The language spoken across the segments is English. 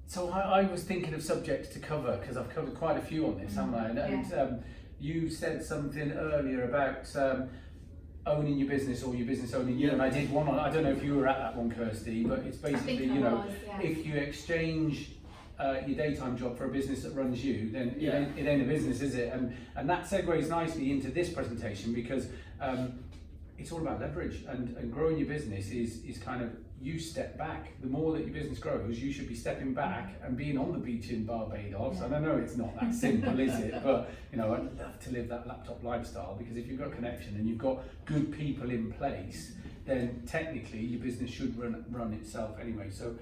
So I was thinking of subjects to cover because I've covered quite a few on this, haven't I? And you said something earlier about owning your business or your business owning you, and I did one on, I don't know if you were at that one, Kirsty, but it's basically, you know, if you exchange your daytime job for a business that runs you, then it ain't a business, is it? And that segues nicely into this presentation because it's all about leverage, and growing your business is kind of, you step back. The more that your business grows, you should be stepping back and being on the beach in Barbados. And I know it's not that simple, is it? But you know, I'd love to live that laptop lifestyle, because if you've got a connection and you've got good people in place, then technically your business should run itself anyway. So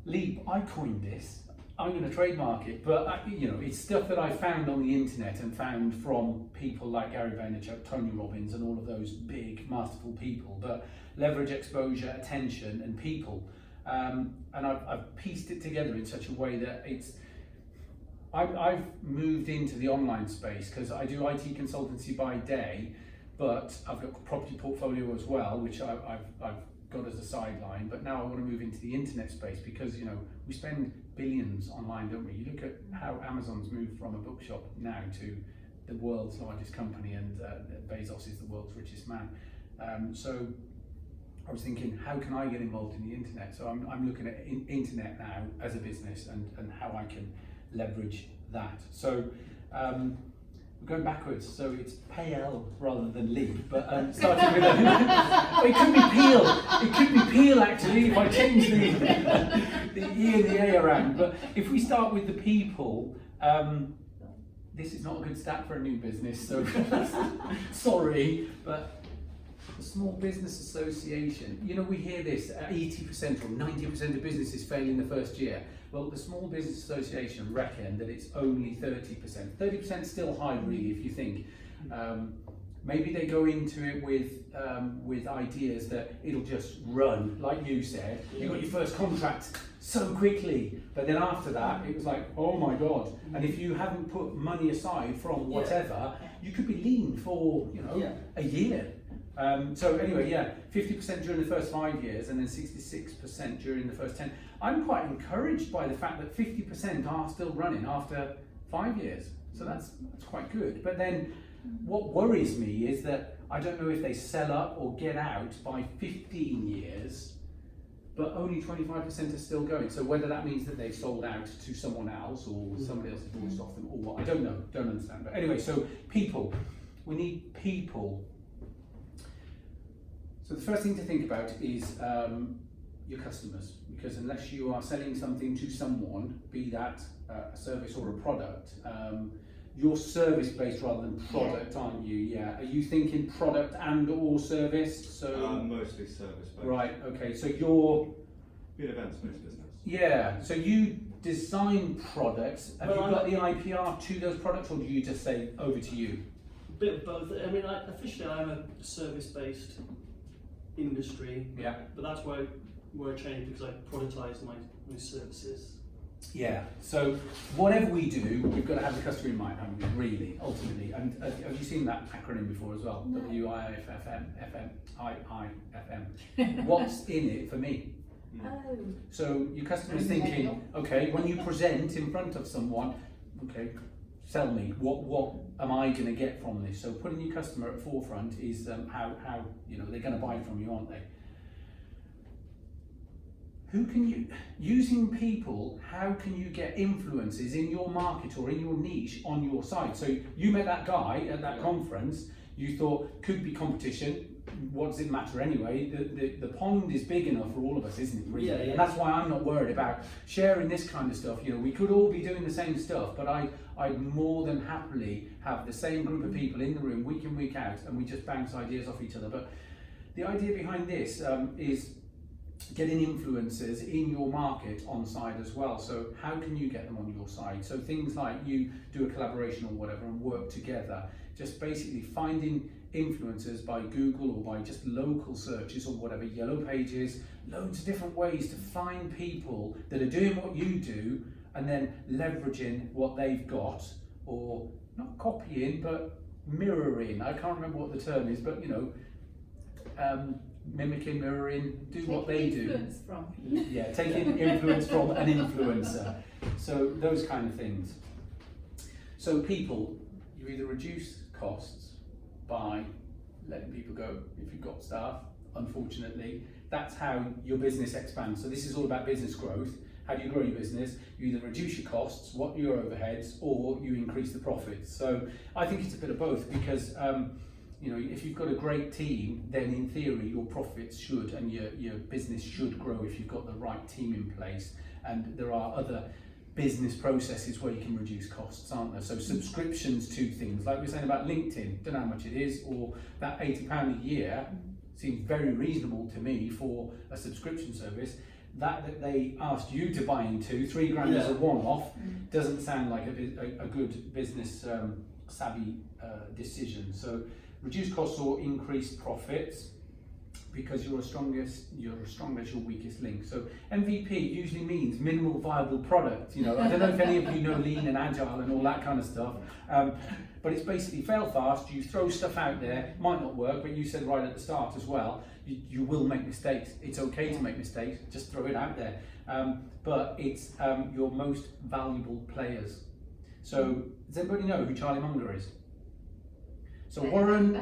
Leap, I coined this. I'm going to trademark it, but you know, it's stuff that I found on the internet and found from people like Gary Vaynerchuk, Tony Robbins, and all of those big, masterful people. But leverage, exposure, attention, and people. And I've pieced it together in such a way that it's. I've moved into the online space because I do IT consultancy by day, but I've got a property portfolio as well, which I've got as a sideline. But now I want to move into the internet space because, you know, we spend billions online, don't we? You look at how Amazon's moved from a bookshop now to the world's largest company, and Bezos is the world's richest man. So I was thinking, how can I get involved in the internet? So I'm looking at internet now as a business and how I can leverage that. So we're going backwards, so it's PL rather than Leap, but starting with it could be Peel. It could be Peel actually if I change the E and the A around. But if we start with the people, this is not a good stat for a new business, so sorry, but the Small Business Association, you know, we hear this, 80% or 90% of businesses fail in the first year. Well, the Small Business Association reckon that it's only 30%. 30% is still high, really, if you think. Maybe they go into it with ideas that it'll just run, like you said. You got your first contract so quickly, but then after that, it was like, oh my God. And if you haven't put money aside from whatever, you could be lean for, you know, a year. So anyway, 50% during the first 5 years and then 66% during the first 10. I'm quite encouraged by the fact that 50% are still running after 5 years. So that's quite good. But then what worries me is that I don't know if they sell up or get out by 15 years, but only 25% are still going. So whether that means that they've sold out to someone else or somebody else has bought off them or what, I don't know, don't understand. But anyway, so people, we need people. So the first thing to think about is your customers, because unless you are selling something to someone, be that a service or a product, you're service-based rather than product, aren't you? Yeah. Are you thinking product and or service? So mostly service-based. Right. Okay. So you're an events-based business. Yeah. So you design products. Have you got the IPR to those products, or do you just say over to you? A bit of both. I mean, officially, I'm a service-based industry, but that's where I changed, because I productise my services. Yeah, so whatever we do, we've got to have the customer in mind, haven't we, really, ultimately. And have you seen that acronym before as well? No. WIIFM. What's in it for me? Oh. So your customer's thinking, okay, when you present in front of someone, okay, sell me, what am I going to get from this? So putting your customer at forefront is how you know they're going to buy from you, aren't they? Who can you, using people, how can you get influences in your market or in your niche on your side? So you met that guy at that conference, you thought could be competition, what does it matter anyway? The pond is big enough for all of us, isn't it, really? And that's why I'm not worried about sharing this kind of stuff. You know, we could all be doing the same stuff, but I'd more than happily have the same group of people in the room week in, week out, and we just bounce ideas off each other. But the idea behind this is getting influencers in your market on side as well. So how can you get them on your side? So things like you do a collaboration or whatever and work together, just basically finding influencers by Google or by just local searches or whatever, yellow pages, loads of different ways to find people that are doing what you do and then leveraging what they've got, or not copying but mirroring. I can't remember what the term is, but you know, mimicking, mirroring, do what they influence do. From. Yeah, taking influence from an influencer. So those kind of things. So people, you either reduce costs by letting people go if you've got staff, unfortunately. That's how your business expands. So this is all about business growth. How do you grow your business? You either reduce your costs, what your overheads, or you increase the profits. So I think it's a bit of both because you know, if you've got a great team, then in theory your profits should and your business should grow if you've got the right team in place. And there are other business processes where you can reduce costs, aren't there? So subscriptions to things, like we were saying about LinkedIn, don't know how much it is, or that £80 a year seems very reasonable to me for a subscription service. That they asked you to buy into, £3 as a one-off, doesn't sound like a good business savvy decision. So reduce costs or increase profits, because you're as strong as your weakest link. So MVP usually means minimal viable product. You know, I don't know if any of you know lean and agile and all that kind of stuff, but it's basically fail fast. You throw stuff out there, might not work, but you said right at the start as well, you will make mistakes. It's okay to make mistakes, just throw it out there. But it's your most valuable players. So does anybody know who Charlie Munger is? So Warren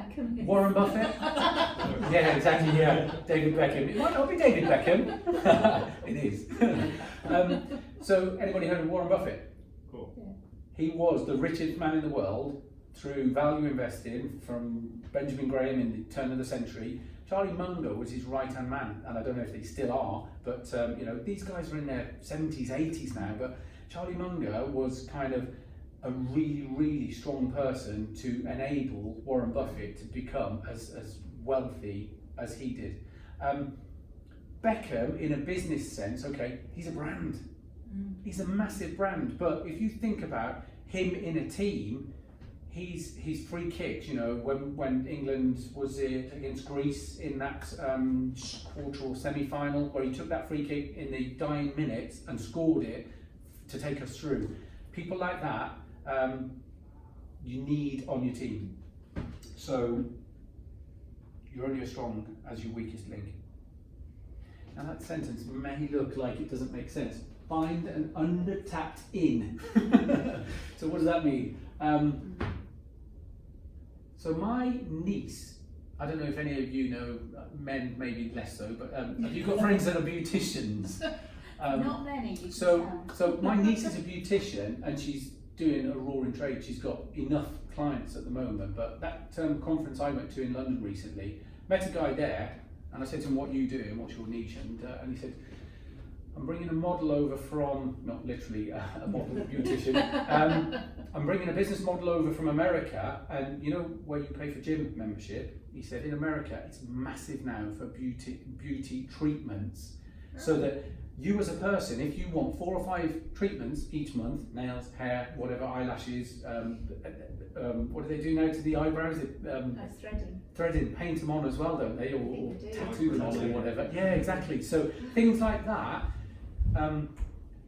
Buffett? Yeah, exactly, yeah. David Beckham. It might not be David Beckham. It is. So anybody heard of Warren Buffett? Cool. Yeah. He was the richest man in the world through value investing from Benjamin Graham in the turn of the century. Charlie Munger was his right-hand man, and I don't know if they still are, but you know, these guys are in their 70s, 80s now, but Charlie Munger was kind of a really, really strong person to enable Warren Buffett to become as wealthy as he did. Beckham, in a business sense, okay, he's a brand. He's a massive brand, but if you think about him in a team, his free kicks, you know, when England was against Greece in that quarter or semi-final, where he took that free kick in the dying minutes and scored it to take us through. People like that, you need on your team. So you're only as strong as your weakest link. Now that sentence may look like it doesn't make sense. Find an untapped in. So what does that mean? So my niece, I don't know if any of you know, men maybe less so, but have you got friends that are beauticians? Not many. So my niece is a beautician and she's doing a roaring trade. She's got enough clients at the moment, but that conference I went to in London recently, met a guy there, and I said to him, what you do and what's your niche? And he said, I'm bringing a model over from, not literally a model beautician, I'm bringing a business model over from America, and you know where you pay for gym membership? He said in America it's massive now for beauty treatments, so that you as a person, if you want 4 or 5 treatments each month, nails, hair, whatever, eyelashes, what do they do now to the eyebrows? Threading. Threading, paint them on as well, don't they? Or they do. tattoo them on or whatever. Yeah, exactly. So things like that.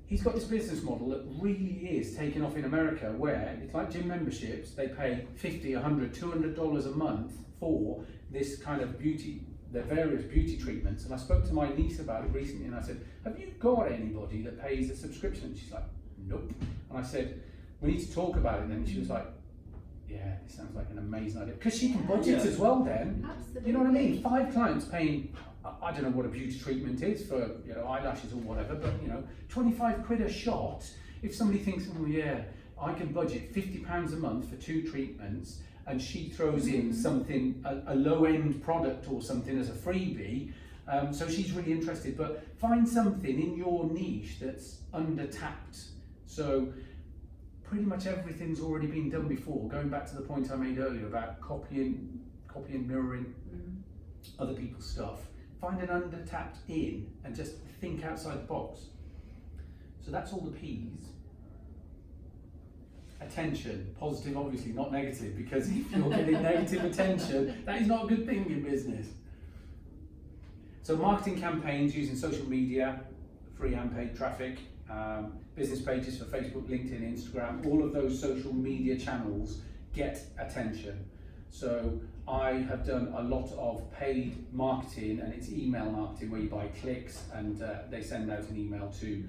He's got this business model that really is taking off in America, where it's like gym memberships. They pay $50, $100, $200 a month for this kind of beauty, the various beauty treatments. And I spoke to my niece about it recently, and I said, have you got anybody that pays a subscription? And she's like, nope. And I said, we need to talk about it. And then she was like, yeah, this sounds like an amazing idea. Because she can budget as well then. Absolutely. You know what I mean? 5 clients paying, I don't know what a beauty treatment is for, you know, eyelashes or whatever, but you know, 25 quid a shot. If somebody thinks, oh yeah, I can budget £50 a month for 2 treatments, and she throws in something, a low-end product or something as a freebie, so she's really interested. But find something in your niche that's under-tapped. So pretty much everything's already been done before. Going back to the point I made earlier about copying, mirroring other people's stuff. Find an under-tapped in and just think outside the box. So that's all the P's. Attention, positive obviously, not negative, because if you're getting negative attention, that is not a good thing in business. So marketing campaigns using social media, free and paid traffic, business pages for Facebook, LinkedIn, Instagram, all of those social media channels get attention. So I have done a lot of paid marketing, and it's email marketing where you buy clicks and they send out an email to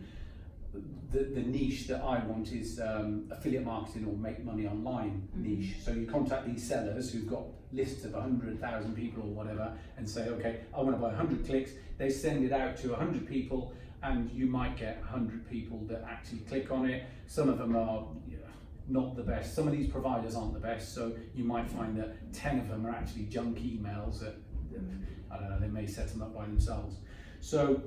the niche that I want is affiliate marketing or make money online niche. So you contact these sellers who've got lists of 100,000 people or whatever and say, okay, I want to buy 100 clicks. They send it out to 100 people and you might get 100 people that actually click on it. Some of them are not the best. Some of these providers aren't the best, so you might find that 10 of them are actually junk emails that, I don't know, they may set them up by themselves. So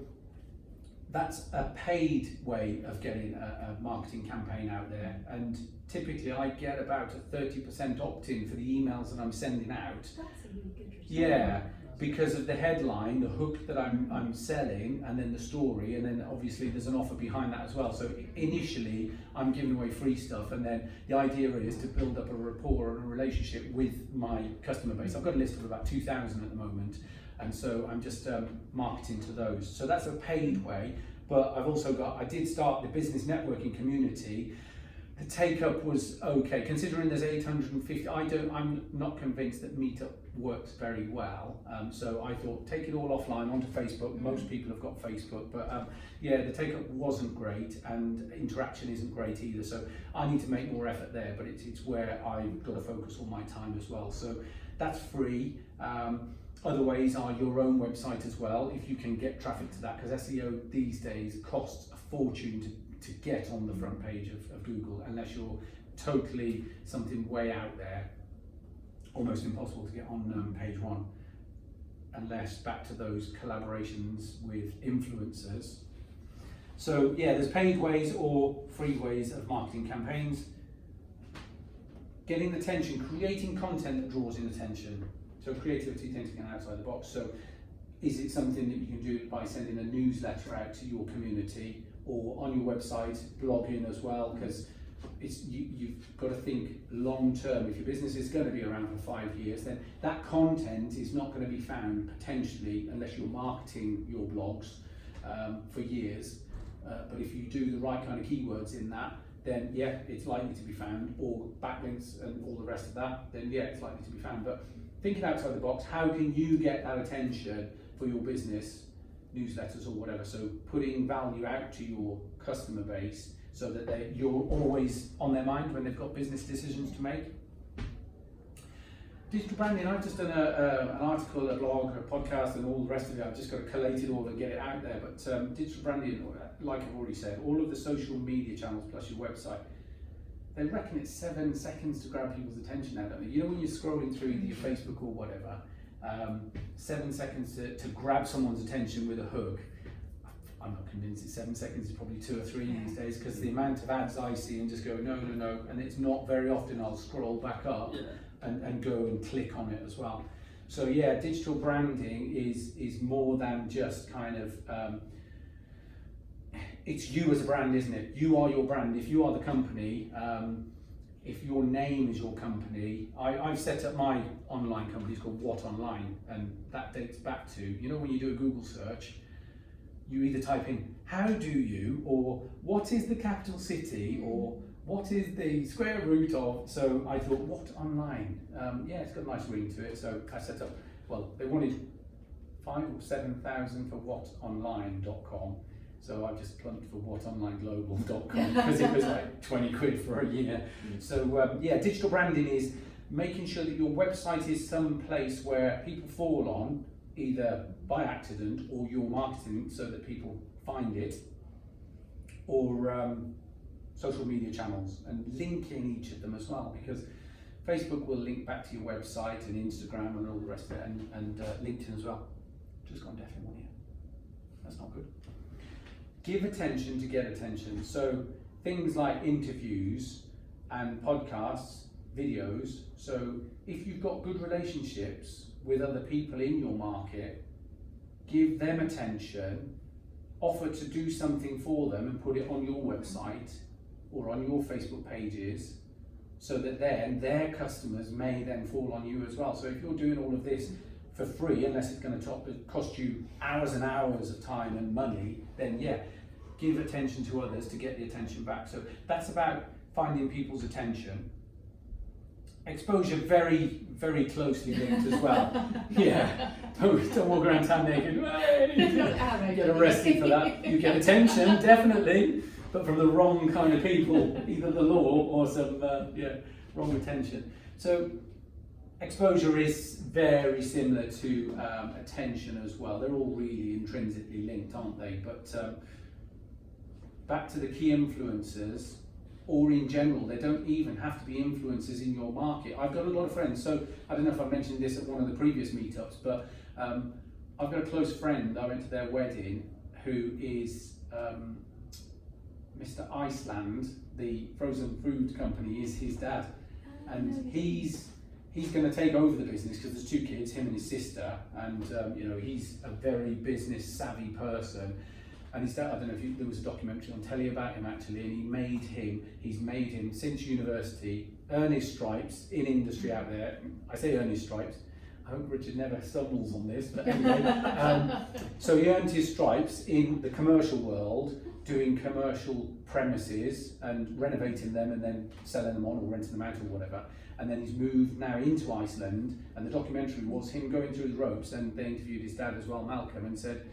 that's a paid way of getting a marketing campaign out there, and typically I get about a 30% opt-in for the emails that I'm sending out. That's a really good result. Yeah, because of the headline, the hook that I'm selling, and then the story, and then obviously there's an offer behind that as well. So initially I'm giving away free stuff, and then the idea is to build up a rapport and a relationship with my customer base. I've got a list of about 2,000 at the moment, and so I'm just marketing to those. So that's a paid way, but I've also I did start the business networking community. The take-up was okay, considering there's 850. I'm not convinced that Meetup works very well. So I thought, take it all offline onto Facebook. Most people have got Facebook, but yeah, the take-up wasn't great and interaction isn't great either. So I need to make more effort there, but it's where I've got to focus all my time as well. So that's free. Other ways are your own website as well, if you can get traffic to that, because SEO these days costs a fortune to get on the front page of Google, unless you're totally something way out there. Almost impossible to get on page one, unless back to those collaborations with influencers. So yeah, there's paid ways or free ways of marketing campaigns. Getting attention, creating content that draws in attention. So creativity, thinking outside the box. So is it something that you can do by sending a newsletter out to your community, or on your website, blogging as well? Because you've got to think long term. If your business is going to be around for 5 years, then that content is not going to be found potentially unless you're marketing your blogs for years. But if you do the right kind of keywords in that, then yeah, it's likely to be found, or backlinks and all the rest of that, then yeah, it's likely to be found. But thinking outside the box, how can you get that attention for your business, newsletters or whatever? So putting value out to your customer base so that you're always on their mind when they've got business decisions to make. Digital branding, I've just done an article, a blog, a podcast and all the rest of it. I've just got to collate it all and get it out there. But digital branding, like I've already said, all of the social media channels plus your website, they reckon it's 7 seconds to grab people's attention now, don't they? You know, when you're scrolling through your Facebook or whatever, 7 seconds to grab someone's attention with a hook. I'm not convinced it's 7 seconds, it's probably 2 or 3 these days, because the amount of ads I see and just go, no, and it's not very often I'll scroll back up and go and click on it as well. So yeah, digital branding is more than just kind of, it's you as a brand, isn't it? You are your brand. If you are the company, if your name is your company, I've set up my online company, it's called What Online, and that dates back to, you know, when you do a Google search, you either type in, how do you, or what is the capital city, or what is the square root of, so I thought, What Online? Yeah, it's got a nice ring to it, so I set up, well, they wanted 5,000 or 7,000 for whatonline.com. So I just plumped for whatonlineglobal.com because it was like 20 quid for a year. So yeah, digital branding is making sure that your website is some place where people fall on, either by accident or your marketing so that people find it, or social media channels, and linking each of them as well, because Facebook will link back to your website, and Instagram and all the rest of it, and LinkedIn as well. Just gone deaf in one ear. That's not good. Give attention to get attention. So things like interviews and podcasts, videos. So if you've got good relationships with other people in your market, give them attention, offer to do something for them and put it on your website or on your Facebook pages, so that then their customers may then fall on you as well. So if you're doing all of this for free, unless it's going to cost you hours and hours of time and money, then yeah, give attention to others to get the attention back. So that's about finding people's attention. exposure very, very closely linked as well. Yeah, don't walk around town naked. You get arrested for that. You get attention, definitely, but from the wrong kind of people, either the law or some wrong attention. So exposure is very similar to attention as well. They're all really intrinsically linked, aren't they? But back to the key influencers, or in general, they don't even have to be influencers in your market. I've got a lot of friends, so I don't know if I mentioned this at one of the previous meetups, but I've got a close friend. I went to their wedding, who is Mr. Iceland, the frozen food company, is his dad, and he's going to take over the business because there's 2 kids, him and his sister, and he's a very business savvy person. And his dad, I don't know if there was a documentary on telly about him actually, and he's made him since university earn his stripes in industry out there. I say earn his stripes, I hope Richard never stumbles on this, but anyway. So he earned his stripes in the commercial world, doing commercial premises and renovating them and then selling them on or renting them out or whatever. And then he's moved now into Iceland, and the documentary was him going through the ropes, and they interviewed his dad as well, Malcolm, and said,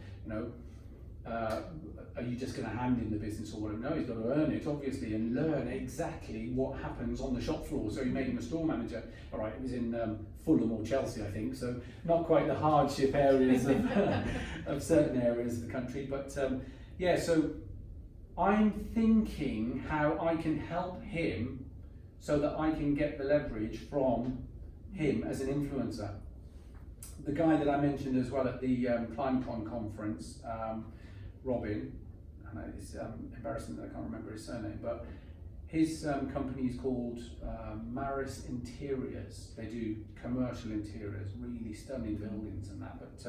are you just going to hand in the business or whatever? No, he's got to earn it, obviously, and learn exactly what happens on the shop floor. So he made him a store manager. All right, it was in Fulham or Chelsea, I think, so not quite the hardship areas of certain areas of the country. But so I'm thinking how I can help him so that I can get the leverage from him as an influencer. The guy that I mentioned as well at the ClimeCon conference, Robin, I know it's embarrassing that I can't remember his surname, but his company is called Maris Interiors. They do commercial interiors, really stunning buildings and that. But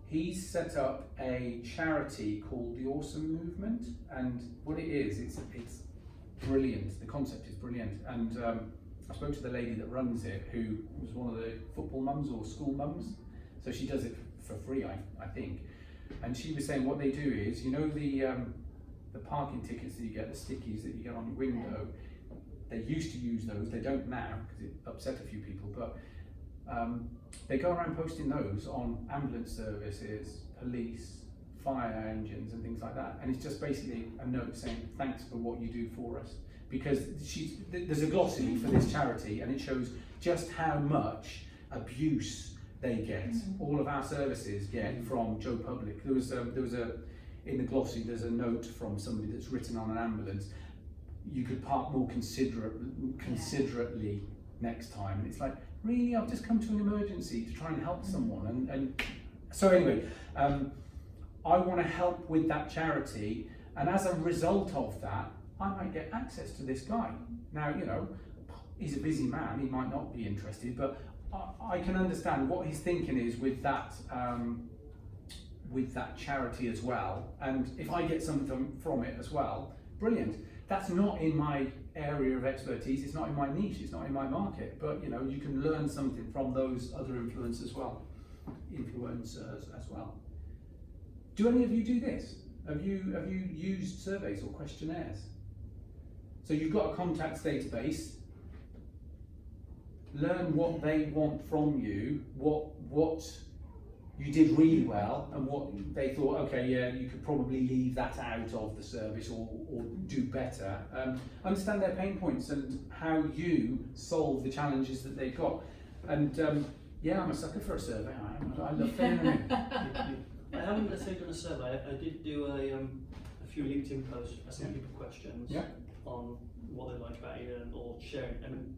he's set up a charity called the Awesome Movement, and what it is, it's brilliant. The concept is brilliant, and I spoke to the lady that runs it, who was one of the football mums or school mums, so she does it for free, I think. And she was saying what they do is, the parking tickets that you get, the stickies that you get on your window, they used to use those, they don't now, because it upset a few people, but they go around posting those on ambulance services, police, fire engines and things like that. And it's just basically a note saying, thanks for what you do for us. Because there's a glossy for this charity, and it shows just how much abuse they get. All of our services get from Joe Public. There was in the glossy, there's a note from somebody that's written on an ambulance. You could park more considerately next time. And it's like, really, I've just come to an emergency to try and help someone. And so anyway, I want to help with that charity, and as a result of that, I might get access to this guy. Now, he's a busy man, he might not be interested, but I can understand what he's thinking is with that charity as well. And if I get something from it as well, brilliant. That's not in my area of expertise, it's not in my niche, it's not in my market, but you can learn something from those other influencers as well. Do any of you do this? Have you used surveys or questionnaires? So you've got a contacts database, learn what they want from you, what you did really well, and what they thought, okay, yeah, you could probably leave that out of the service or do better. Understand their pain points and how you solve the challenges that they've got. And I'm a sucker for a survey. I love filling them in. I haven't necessarily done a survey. I did do a few LinkedIn posts asking people questions on what they liked about it or sharing. I mean,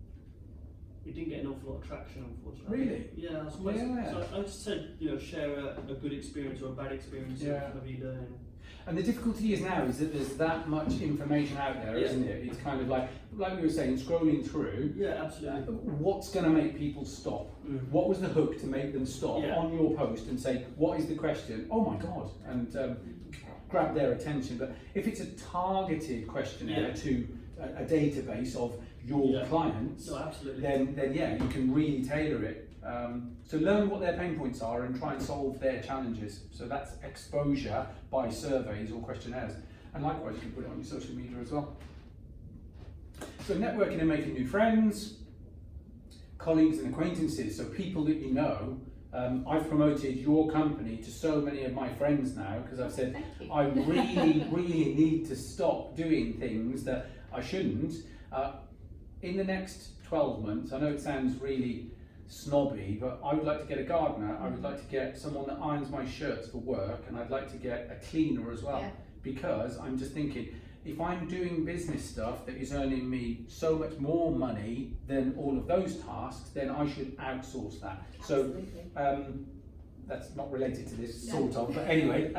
it didn't get an awful lot of traction, unfortunately. Really? Yeah, I was quite, so I just said, share a good experience or a bad experience of you learning. And the difficulty is now is that there's that much information out there, isn't it? It's kind of like we were saying, scrolling through. Yeah, absolutely. What's going to make people stop? What was the hook to make them stop on your post and say, what is the question? Oh my God, and grab their attention. But if it's a targeted questionnaire to a database of your clients, then you can really tailor it. So learn what their pain points are and try and solve their challenges. So that's exposure by surveys or questionnaires. And likewise, you can put it on your social media as well. So networking and making new friends. colleagues and acquaintances, so people that you know. I've promoted your company to so many of my friends now because I've said Thank you. I really need to stop doing things that I shouldn't. In the next 12 months, I know it sounds really snobby, but I would like to get a gardener, I would like to get someone that irons my shirts for work, and I'd like to get a cleaner as well. Yeah. Because I'm just thinking, if I'm doing business stuff that is earning me so much more money than all of those tasks, then I should outsource that. Absolutely. So that's not related to this, No. sort of, but anyway,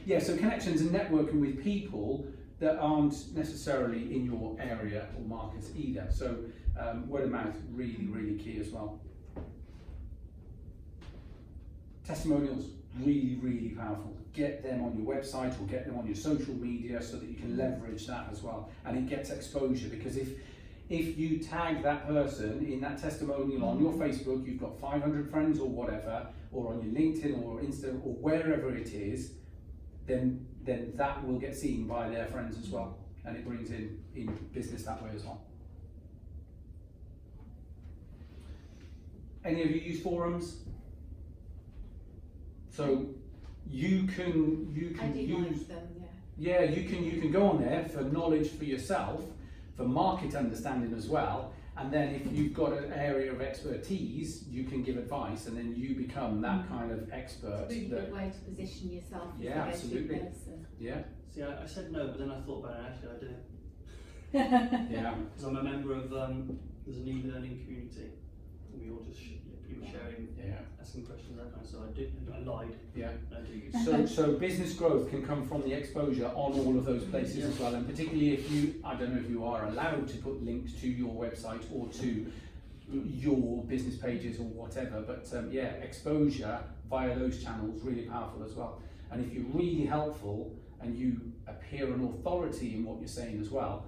yeah, so connections and networking with people that aren't necessarily in your area or markets either. So word of mouth, really key as well. Testimonials, really powerful. Get them on your website or get them on your social media so that you can leverage that as well. And it gets exposure, because if you tag that person in that testimonial on your Facebook, you've got 500 friends or whatever, or on your LinkedIn or Insta or wherever it is, then that will get seen by their friends as well. And it brings in business that way as well. Any of you use forums? So you can I do use like them, yeah. you can go on there for knowledge for yourself, for market understanding as well, and then if you've got an area of expertise, you can give advice, and then you become that kind of expert. It's a really good way to position yourself as Yeah, a go-to absolutely. person. Yeah, See, I said no, but then I thought about it, actually I do. yeah, Because I'm a member of, there's an e-learning community. We all just, people sharing, yeah, asking questions, that kind of stuff. I lied, yeah. I do use it. So business growth can come from the exposure on all of those places as well, and particularly if you, I don't know if you are allowed to put links to your website or to your business pages or whatever, but yeah, exposure via those channels really powerful as well. And if you're really helpful and you appear an authority in what you're saying as well,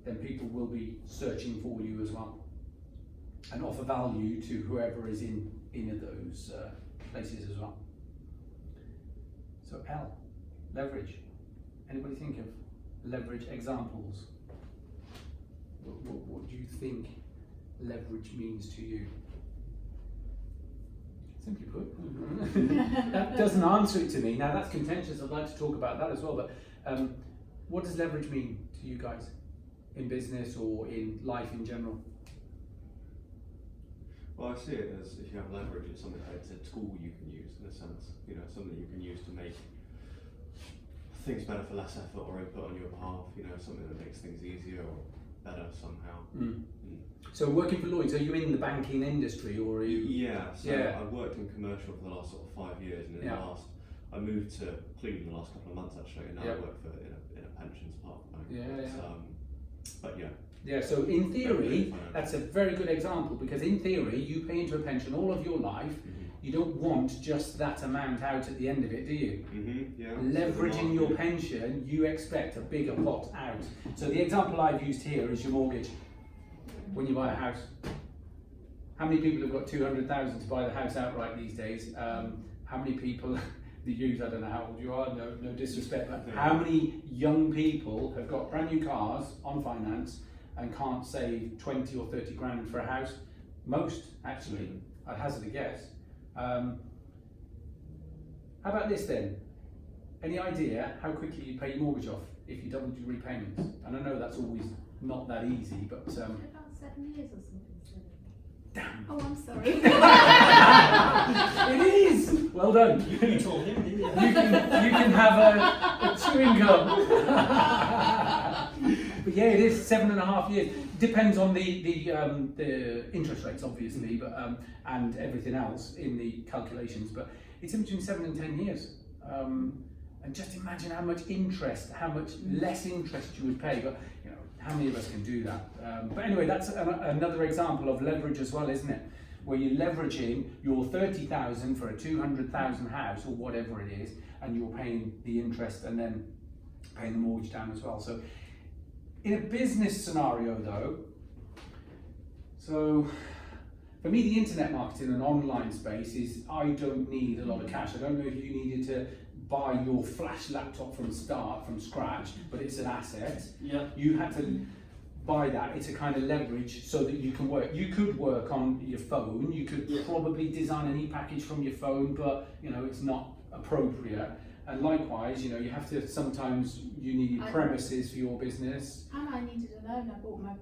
then people will be searching for you as well and offer value to whoever is in those places as well. So L, leverage. Anybody think of leverage examples? What do you think leverage means to you? Simply put, that doesn't answer it to me. Now that's contentious, I'd like to talk about that as well, but what does leverage mean to you guys in business or in life in general? Well, I see it as, if you have leverage, it's something, it's a tool you can use in a sense, you know, something you can use to make things better for less effort or input on your behalf, you know, something that makes things easier or better somehow. So working for Lloyds, are you in the banking industry or are you? Yeah, so Yeah. I've worked in commercial for the last sort of 5 years, and in Yeah. the last, I moved to Cleveland the last couple of months actually, and now Yeah. I work for in a pensions part of the bank. Yeah, But yeah. Yeah, so in theory, that's a very good example, because in theory, you pay into a pension all of your life. You don't want just that amount out at the end of it, do you? Yeah. Leveraging your pension, you expect a bigger pot out. So the example I've used here is your mortgage. When you buy a house, how many people have got 200,000 to buy the house outright these days? How many people, the youth, I don't know how old you are, no disrespect, but how many young people have got brand new cars on finance and can't save 20 or 30 grand for a house? Most, actually, I'd hazard a guess. How about this then? Any idea how quickly you pay your mortgage off if you doubled your repayments? And I know that's always not that easy, but About 7 years or something. damn, Oh, I'm sorry. it is. Well done. You told him, didn't you? You can have a chewing gum. But yeah, it is 7.5 years. Depends on the interest rates, obviously, but and everything else in the calculations. But it's in between 7 and 10 years. And just imagine how much interest, how much less interest you would pay. But you know, how many of us can do that? But anyway, that's another example of leverage as well, isn't it? Where you're leveraging your 30,000 for a 200,000 house or whatever it is, and you're paying the interest and then paying the mortgage down as well. So in a business scenario though, so for me the internet marketing and online space is, I don't need a lot of cash. I don't know if you needed to buy your flash laptop from scratch, but it's an asset. Yeah. You had to by that, it's a kind of leverage so that you can work. You could work on your phone, you could probably design an e-package from your phone, but you know, it's not appropriate. And likewise, you know, you have to, sometimes you need premises for your business. And I needed a loan, I bought my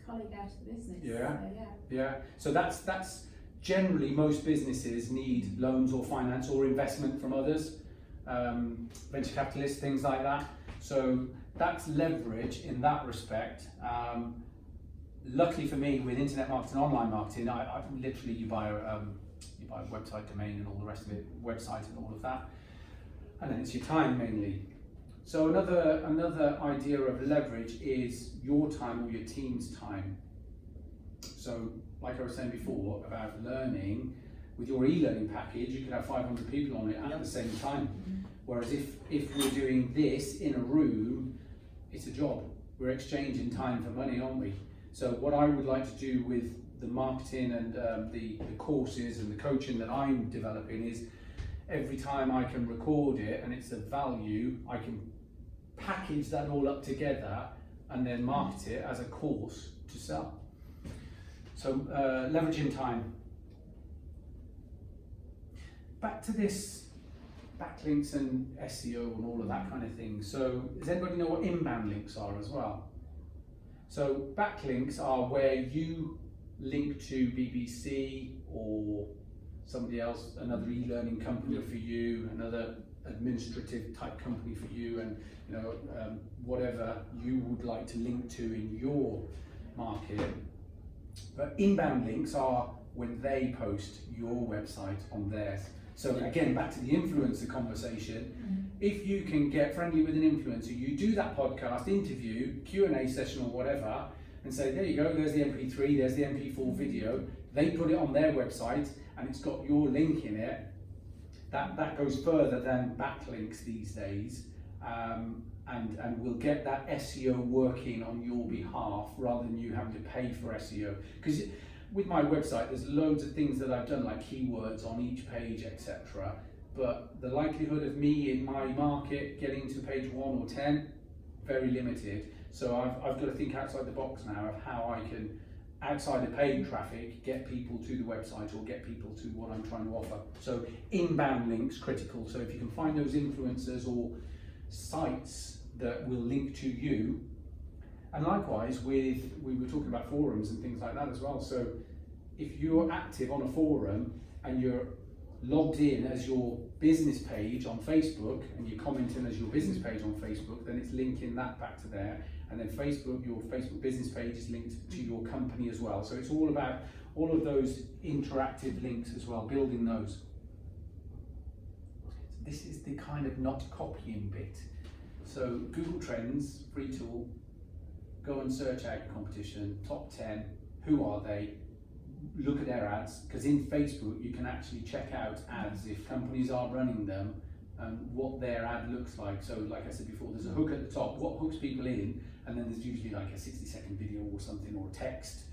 colleague out of the business. Yeah. So, Yeah. So that's generally, most businesses need loans or finance or investment from others, venture capitalists, things like that. So that's leverage in that respect. Luckily for me, with internet marketing, online marketing, I literally, you buy a website domain and all the rest of it, website and all of that, and then it's your time mainly. So another idea of leverage is your time or your team's time. So like I was saying before about learning, with your e-learning package, you could have 500 people on it at the same time. Whereas if we're doing this in a room, it's a job. We're exchanging time for money, aren't we? So what I would like to do with the marketing and the courses and the coaching that I'm developing is, every time I can record it and it's of value, I can package that all up together and then market it as a course to sell. So leveraging time. Back to this backlinks and SEO and all of that kind of thing. So does anybody know what inbound links are as well? So backlinks are where you link to BBC or somebody else, another e-learning company for you, another administrative type company for you, and you know, whatever you would like to link to in your market. But inbound links are when they post your website on theirs. So again, back to the influencer conversation, if you can get friendly with an influencer, you do that podcast, interview, Q&A session or whatever, and say, there you go, there's the MP3, there's the MP4 video, they put it on their website and it's got your link in it, that goes further than backlinks these days, and we'll get that SEO working on your behalf rather than you having to pay for SEO. Because with my website, there's loads of things that I've done, like keywords on each page, etc. But the likelihood of me in my market getting to page 1 or 10, very limited. So I've got to think outside the box now of how I can, outside of paid traffic, get people to the website or get people to what I'm trying to offer. So inbound links critical. So if you can find those influencers or sites that will link to you. And likewise, we were talking about forums and things like that as well. So if you're active on a forum and you're logged in as your business page on Facebook and you're commenting as your business page on Facebook, then it's linking that back to there. And then Facebook, your Facebook business page is linked to your company as well. So it's all about all of those interactive links as well, building those. This is the kind of not copying bit. So Google Trends, free tool, go and search out your competition, top 10, who are they, look at their ads, because in Facebook you can actually check out ads if companies are running them and what their ad looks like. So like I said before, there's a hook at the top, what hooks people in, and then there's usually like a 60-second video or something, or text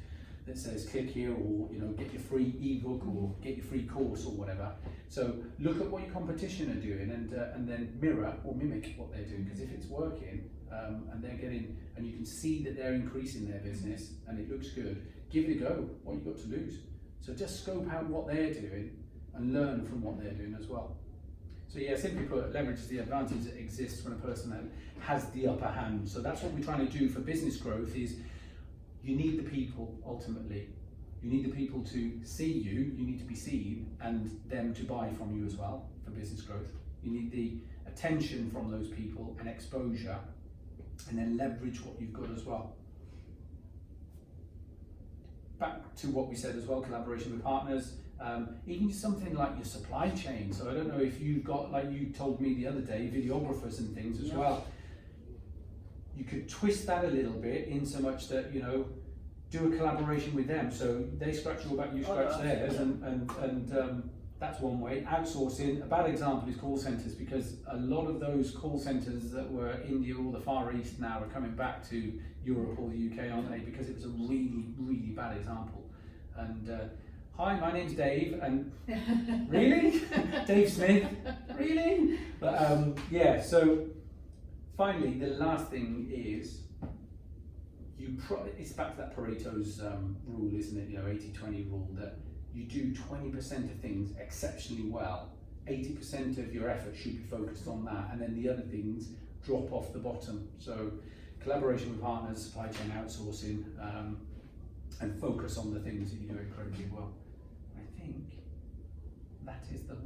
that says click here, or you know, get your free ebook or get your free course or whatever. So look at what your competition are doing and then mirror or mimic what they're doing, because if it's working and they're getting, and you can see that they're increasing their business and it looks good, give it a go. What you got to lose? So just scope out what they're doing and learn from what they're doing as well. So yeah, simply put, leverage is the advantage that exists when a person has the upper hand. So that's what we're trying to do for business growth. Is you need the people ultimately. You need the people to see you, you need to be seen, and them to buy from you as well for business growth. You need the attention from those people and exposure, and then leverage what you've got as well. Back to what we said as well, collaboration with partners, even something like your supply chain. So I don't know if you've got, like you told me the other day, videographers and things as well. You could twist that a little bit in so much that, you know, do a collaboration with them. So they scratch your back, you scratch theirs, and that's one way. Outsourcing, a bad example is call centres, because a lot of those call centres that were India or the Far East now are coming back to Europe or the UK, aren't they? Because it was a really, really bad example. And hi, my name's Dave, and really? Dave Smith? Really? But yeah, so finally, the last thing is it's back to that Pareto's rule, isn't it? 80-20 rule, that you do 20% of things exceptionally well. 80% of your effort should be focused on that, and then the other things drop off the bottom. So collaboration with partners, supply chain outsourcing, and focus on the things that you do incredibly well. I think that is the